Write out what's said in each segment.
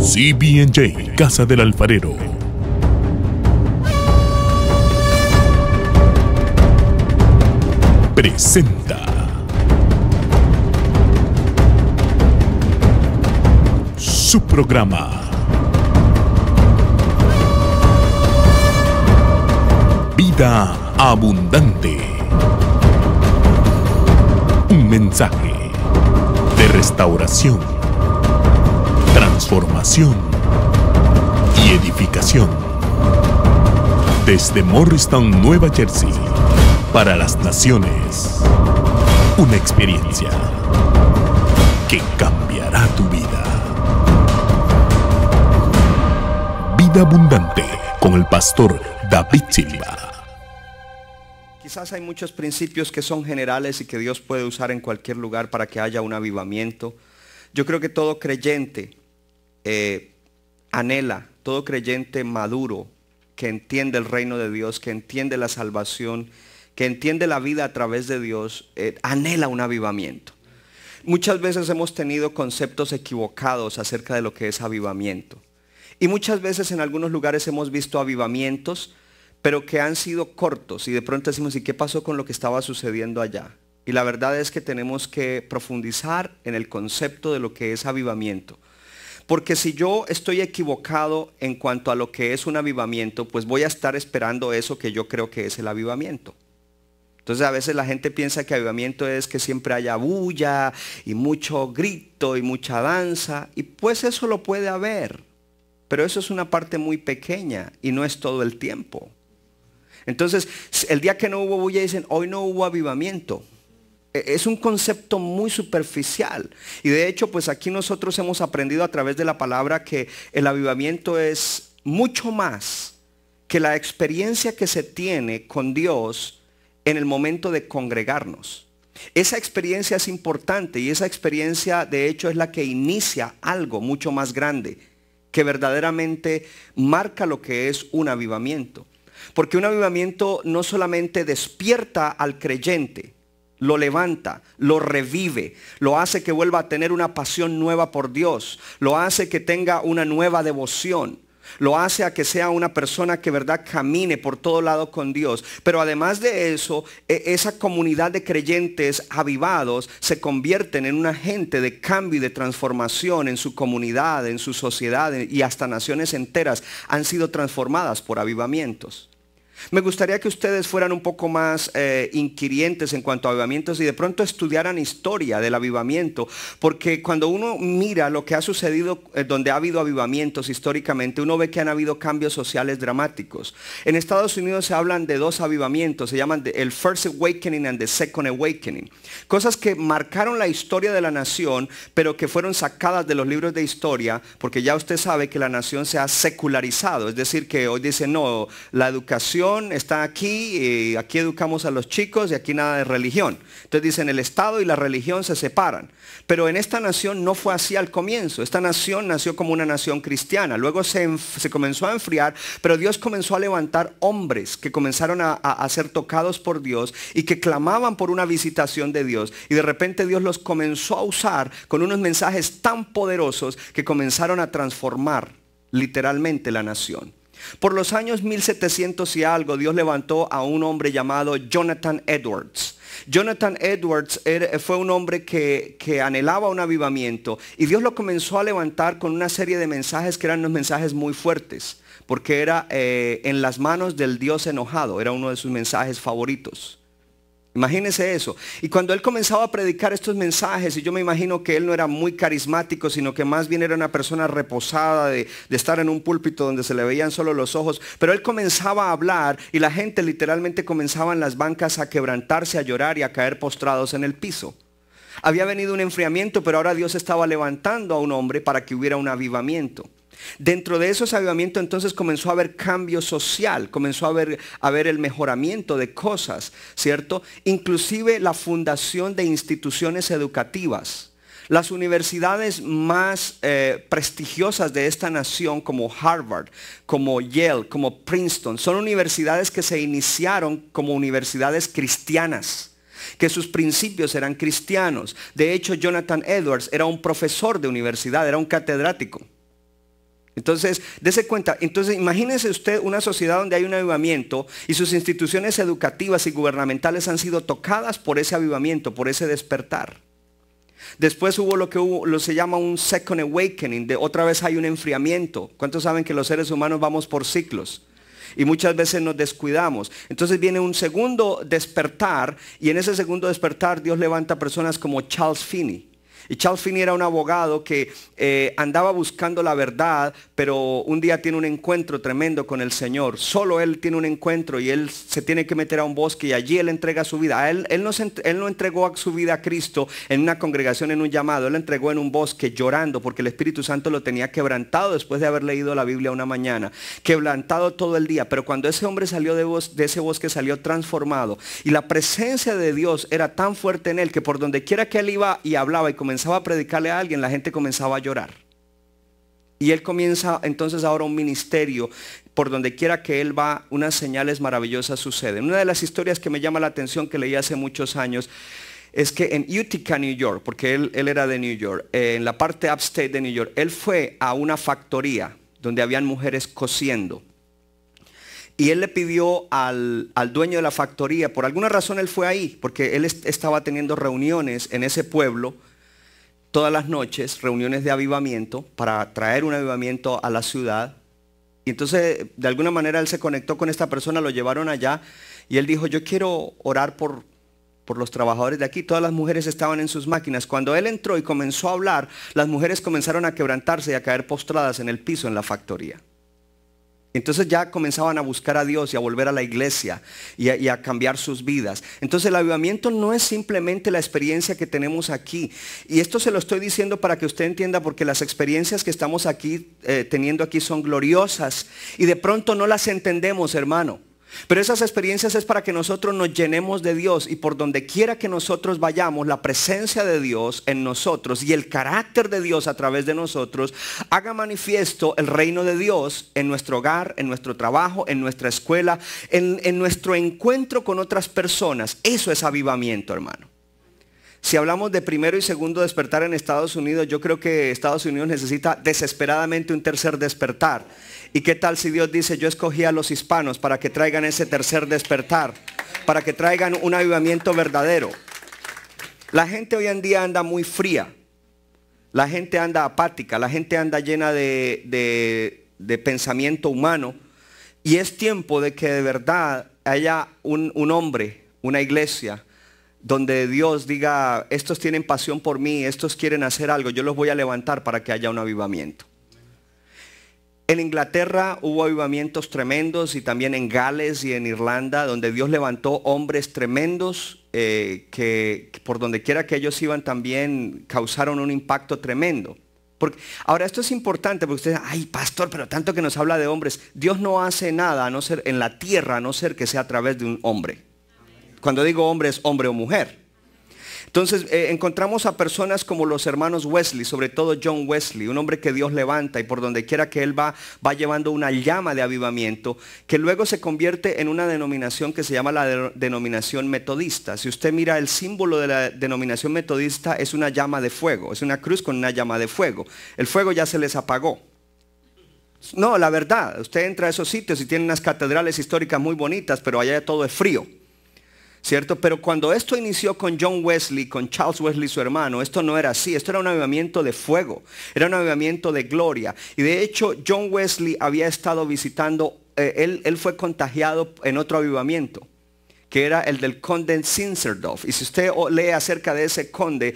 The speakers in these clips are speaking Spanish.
CB&J, Casa del Alfarero. Presenta su programa Vida Abundante. Un mensaje de restauración, transformación y edificación. Desde Morristown, Nueva Jersey, para las naciones. Una experiencia que cambiará tu vida. Vida Abundante con el pastor David Silva. Quizás hay muchos principios que son generales y que Dios puede usar en cualquier lugar para que haya un avivamiento. Yo creo que todo creyente anhela, todo creyente maduro, que entiende el reino de Dios, que entiende la salvación, que entiende la vida a través de Dios, anhela un avivamiento. Muchas veces hemos tenido conceptos equivocados acerca de lo que es avivamiento. Y muchas veces en algunos lugares hemos visto avivamientos, pero que han sido cortos, y de pronto decimos, ¿y qué pasó con lo que estaba sucediendo allá? Y la verdad es que tenemos que profundizar en el concepto de lo que es avivamiento. Porque si yo estoy equivocado en cuanto a lo que es un avivamiento, pues voy a estar esperando eso que yo creo que es el avivamiento. Entonces a veces la gente piensa que avivamiento es que siempre haya bulla y mucho grito y mucha danza, y pues eso lo puede haber, pero eso es una parte muy pequeña y no es todo el tiempo. Entonces, el día que no hubo bulla dicen, hoy no hubo avivamiento. Es un concepto muy superficial. Y de hecho, pues aquí nosotros hemos aprendido a través de la palabra que el avivamiento es mucho más que la experiencia que se tiene con Dios en el momento de congregarnos. Esa experiencia es importante y esa experiencia de hecho es la que inicia algo mucho más grande que verdaderamente marca lo que es un avivamiento. Porque un avivamiento no solamente despierta al creyente, lo levanta, lo revive, lo hace que vuelva a tener una pasión nueva por Dios, lo hace que tenga una nueva devoción, lo hace a que sea una persona que verdad camine por todo lado con Dios. Pero además de eso, esa comunidad de creyentes avivados se convierten en un agente de cambio y de transformación en su comunidad, en su sociedad, y hasta naciones enteras han sido transformadas por avivamientos. Me gustaría que ustedes fueran un poco más inquirientes en cuanto a avivamientos y de pronto estudiaran historia del avivamiento, porque cuando uno mira lo que ha sucedido donde ha habido avivamientos históricamente, uno ve que han habido cambios sociales dramáticos. En Estados Unidos se hablan de dos avivamientos, se llaman el First Awakening and the Second Awakening. Cosas que marcaron la historia de la nación, pero que fueron sacadas de los libros de historia, porque ya usted sabe que la nación se ha secularizado, es decir, que hoy dicen, no, la educación está aquí, aquí educamos a los chicos y aquí nada de religión. Entonces dicen el Estado y la religión se separan. Pero en esta nación no fue así al comienzo. Esta nación nació como una nación cristiana. Luego se comenzó a enfriar, pero Dios comenzó a levantar hombres que comenzaron a ser tocados por Dios y que clamaban por una visitación de Dios. Y de repente Dios los comenzó a usar con unos mensajes tan poderosos que comenzaron a transformar literalmente la nación. Por los años 1700 y algo, Dios levantó a un hombre llamado Jonathan Edwards. Jonathan Edwards fue un hombre que anhelaba un avivamiento y Dios lo comenzó a levantar con una serie de mensajes que eran unos mensajes muy fuertes, porque era en las manos del Dios enojado, era uno de sus mensajes favoritos. Imagínese eso. Y cuando él comenzaba a predicar estos mensajes, y yo me imagino que él no era muy carismático, sino que más bien era una persona reposada de estar en un púlpito donde se le veían solo los ojos, pero él comenzaba a hablar y la gente literalmente comenzaba en las bancas a quebrantarse, a llorar y a caer postrados en el piso. Había venido un enfriamiento, pero ahora Dios estaba levantando a un hombre para que hubiera un avivamiento. Dentro de esos avivamientos entonces comenzó a haber cambio social, comenzó a haber el mejoramiento de cosas, ¿cierto? Inclusive la fundación de instituciones educativas. Las universidades más prestigiosas de esta nación, como Harvard, como Yale, como Princeton, son universidades que se iniciaron como universidades cristianas, que sus principios eran cristianos. De hecho, Jonathan Edwards era un profesor de universidad, era un catedrático. Entonces, dése cuenta, entonces imagínese usted una sociedad donde hay un avivamiento y sus instituciones educativas y gubernamentales han sido tocadas por ese avivamiento, por ese despertar. Después hubo lo se llama un second awakening, de otra vez hay un enfriamiento. ¿Cuántos saben que los seres humanos vamos por ciclos? Y muchas veces nos descuidamos. Entonces viene un segundo despertar, y en ese segundo despertar Dios levanta personas como Charles Finney. Y Charles Finney era un abogado que andaba buscando la verdad, pero un día tiene un encuentro tremendo con el Señor. Solo él tiene un encuentro y él se tiene que meter a un bosque y allí él entrega su vida. Él no entregó su vida a Cristo en una congregación, en un llamado. Él la entregó en un bosque llorando porque el Espíritu Santo lo tenía quebrantado después de haber leído la Biblia una mañana. Quebrantado todo el día. Pero cuando ese hombre salió de ese bosque, salió transformado. Y la presencia de Dios era tan fuerte en él que por donde quiera que él iba y hablaba y comenzaba a predicarle a alguien, la gente comenzaba a llorar. Y él comienza entonces ahora un ministerio. Por donde quiera que él va, unas señales maravillosas suceden. Una de las historias que me llama la atención, que leí hace muchos años, es que en Utica, New York, porque él era de New York, en la parte upstate de New York, él fue a una factoría donde habían mujeres cosiendo. Y él le pidió al dueño de la factoría, por alguna razón él fue ahí, porque él estaba teniendo reuniones en ese pueblo todas las noches, reuniones de avivamiento, para traer un avivamiento a la ciudad. Y entonces de alguna manera él se conectó con esta persona, lo llevaron allá y él dijo, yo quiero orar por los trabajadores de aquí. Todas las mujeres estaban en sus máquinas. Cuando él entró y comenzó a hablar, las mujeres comenzaron a quebrantarse y a caer postradas en el piso en la factoría. Entonces ya comenzaban a buscar a Dios y a volver a la iglesia y a cambiar sus vidas. Entonces el avivamiento no es simplemente la experiencia que tenemos aquí. Y esto se lo estoy diciendo para que usted entienda, porque las experiencias que estamos aquí teniendo aquí son gloriosas y de pronto no las entendemos, hermano. Pero esas experiencias es para que nosotros nos llenemos de Dios, y por donde quiera que nosotros vayamos, la presencia de Dios en nosotros y el carácter de Dios a través de nosotros haga manifiesto el reino de Dios en nuestro hogar, en nuestro trabajo, en nuestra escuela, en nuestro encuentro con otras personas. Eso es avivamiento, hermano. Si hablamos de primero y segundo despertar en Estados Unidos, yo creo que Estados Unidos necesita desesperadamente un tercer despertar. ¿Y qué tal si Dios dice, yo escogí a los hispanos para que traigan ese tercer despertar, para que traigan un avivamiento verdadero? La gente hoy en día anda muy fría, la gente anda apática, la gente anda llena de pensamiento humano, y es tiempo de que de verdad haya un hombre, una iglesia, donde Dios diga, estos tienen pasión por mí, estos quieren hacer algo, yo los voy a levantar para que haya un avivamiento. En Inglaterra hubo avivamientos tremendos, y también en Gales y en Irlanda, donde Dios levantó hombres tremendos que por donde quiera que ellos iban también causaron un impacto tremendo. Ahora esto es importante, porque usted dice, ay pastor, pero tanto que nos habla de hombres. Dios no hace nada a no ser en la tierra, a no ser que sea a través de un hombre. Cuando digo hombre, es hombre o mujer. Entonces encontramos a personas como los hermanos Wesley, sobre todo John Wesley, un hombre que Dios levanta, y por donde quiera que él va llevando una llama de avivamiento, que luego se convierte en una denominación que se llama la denominación metodista. Si usted mira el símbolo de la denominación metodista, es una llama de fuego, es una cruz con una llama de fuego. El fuego ya se les apagó. No, la verdad, usted entra a esos sitios y tiene unas catedrales históricas muy bonitas, pero allá todo es frío, ¿cierto? Pero cuando esto inició con John Wesley, con Charles Wesley su hermano, esto no era así. Esto era un avivamiento de fuego, era un avivamiento de gloria. Y de hecho John Wesley había estado visitando, él fue contagiado en otro avivamiento, que era el del conde Zinzendorf. Y si usted lee acerca de ese conde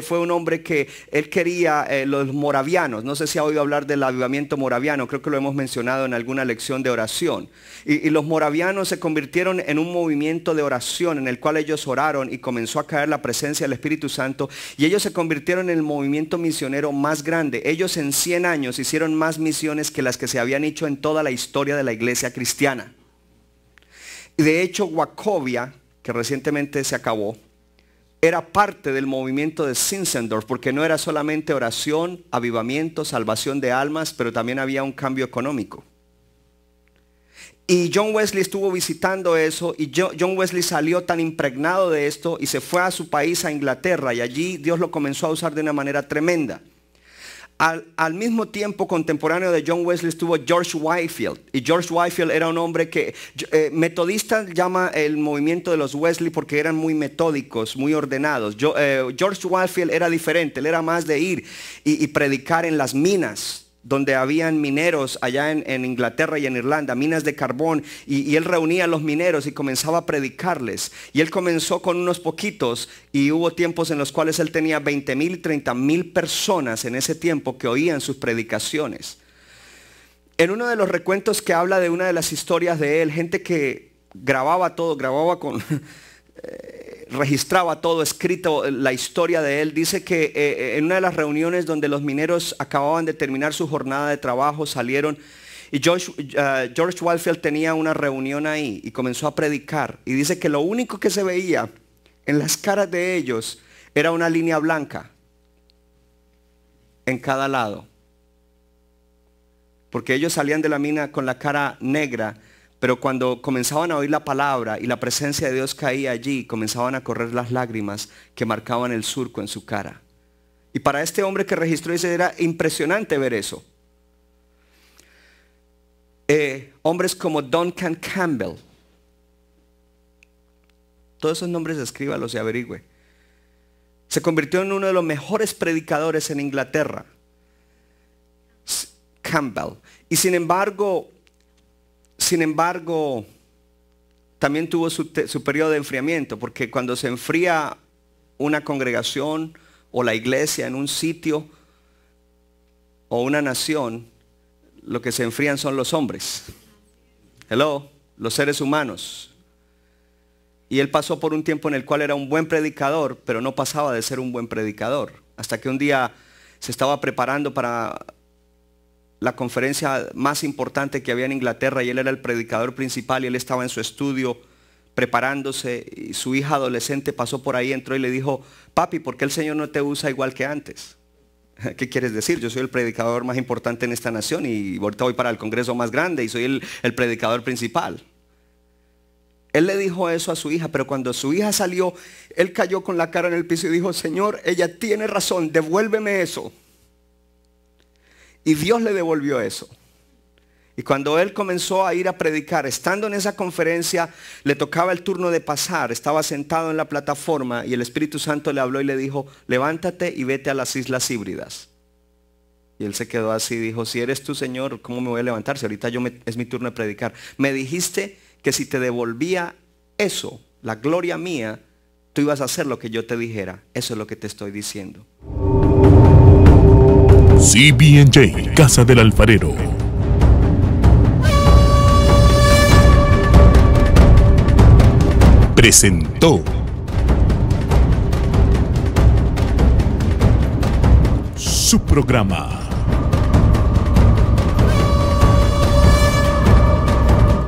fue un hombre que él quería, los moravianos, no sé si ha oído hablar del avivamiento moraviano, creo que lo hemos mencionado en alguna lección de oración. Y los moravianos se convirtieron en un movimiento de oración en el cual ellos oraron y comenzó a caer la presencia del Espíritu Santo, y ellos se convirtieron en el movimiento misionero más grande. Ellos en 100 años hicieron más misiones que las que se habían hecho en toda la historia de la iglesia cristiana. De hecho, Wachovia, que recientemente se acabó, era parte del movimiento de Zinzendorf, porque no era solamente oración, avivamiento, salvación de almas, pero también había un cambio económico. Y John Wesley estuvo visitando eso, y John Wesley salió tan impregnado de esto y se fue a su país, a Inglaterra, y allí Dios lo comenzó a usar de una manera tremenda. Al mismo tiempo, contemporáneo de John Wesley, estuvo George Whitefield. Y George Whitefield era un hombre que metodista llama el movimiento de los Wesley porque eran muy metódicos, muy ordenados. George Whitefield era diferente, él era más de ir y predicar en las minas, donde habían mineros allá en Inglaterra y en Irlanda, minas de carbón, y él reunía a los mineros y comenzaba a predicarles. Y él comenzó con unos poquitos, y hubo tiempos en los cuales él tenía 20,000 y 30,000 personas en ese tiempo que oían sus predicaciones. En uno de los recuentos que habla de una de las historias de él, gente que grababa todo, registraba todo escrito, la historia de él, dice que en una de las reuniones donde los mineros acababan de terminar su jornada de trabajo, salieron y George Whitefield tenía una reunión ahí y comenzó a predicar, y dice que lo único que se veía en las caras de ellos era una línea blanca en cada lado, porque ellos salían de la mina con la cara negra. Pero cuando comenzaban a oír la palabra y la presencia de Dios caía allí, comenzaban a correr las lágrimas que marcaban el surco en su cara. Y para este hombre que registró eso era impresionante ver eso. Hombres como Duncan Campbell. Todos esos nombres escríbalos y averigüe. Se convirtió en uno de los mejores predicadores en Inglaterra. Campbell. Y sin embargo, también tuvo su periodo de enfriamiento, porque cuando se enfría una congregación o la iglesia en un sitio o una nación, lo que se enfrían son los hombres. Los seres humanos. Y él pasó por un tiempo en el cual era un buen predicador, pero no pasaba de ser un buen predicador. Hasta que un día se estaba preparando para la conferencia más importante que había en Inglaterra, y él era el predicador principal, y él estaba en su estudio preparándose, y su hija adolescente pasó por ahí, entró y le dijo: papi, ¿por qué el Señor no te usa igual que antes? ¿Qué quieres decir? Yo soy el predicador más importante en esta nación, y ahorita voy para el congreso más grande y soy el predicador principal. Él le dijo eso a su hija, pero cuando su hija salió, él cayó con la cara en el piso y dijo: Señor, ella tiene razón, devuélveme eso. Y Dios le devolvió eso. Y cuando él comenzó a ir a predicar, estando en esa conferencia, le tocaba el turno de pasar. Estaba sentado en la plataforma y el Espíritu Santo le habló y le dijo: levántate y vete a las Islas Híbridas. Y él se quedó así y dijo: si eres tú, Señor, ¿cómo me voy a levantar? Si ahorita es mi turno de predicar. Me dijiste que si te devolvía eso, la gloria mía, tú ibas a hacer lo que yo te dijera. Eso es lo que te estoy diciendo. CB&J, Casa del Alfarero. Presentó su programa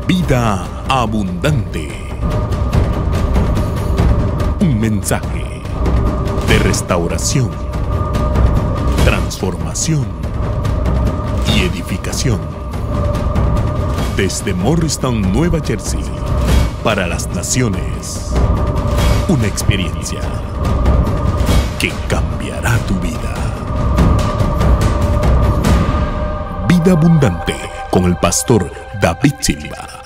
Vida Abundante. Un mensaje de restauración, transformación y edificación. Desde Morristown, Nueva Jersey, para las naciones. Una experiencia que cambiará tu vida. Vida Abundante con el pastor David Silva.